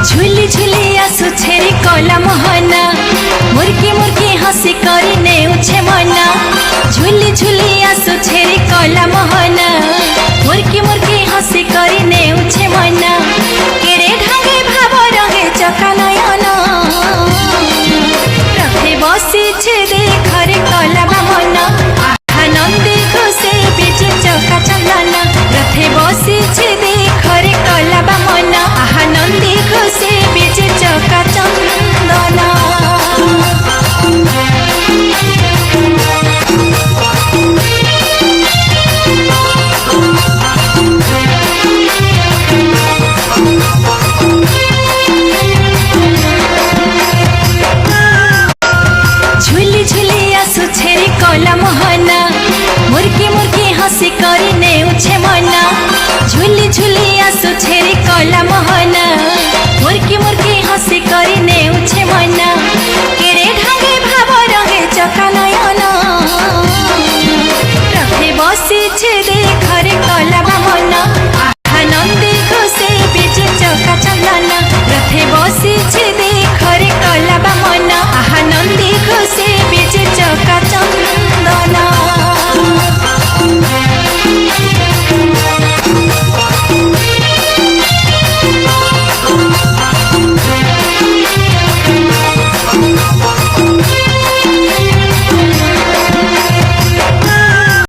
झुली झुली आसु छेरी कला मोहना मुर्की मुर्की हसी करी नेउछे मना। झुली झुली आसु छेरी कला मोहना मुर्की मुर्की हसी करी नेउछे मना। केड़े ढांगे भाव रहे चका नयन रथे बसी छे देखरे कला बामन। आनंदी खुशी बीजे चका चंदन रथे बसी छे देखरे कला बामन। आनंदी खुशी बीजे चका चंदन। झुली झुली आसु छेरी कला मोहना मुर्की मुर्की हसी करी नेउछे मना।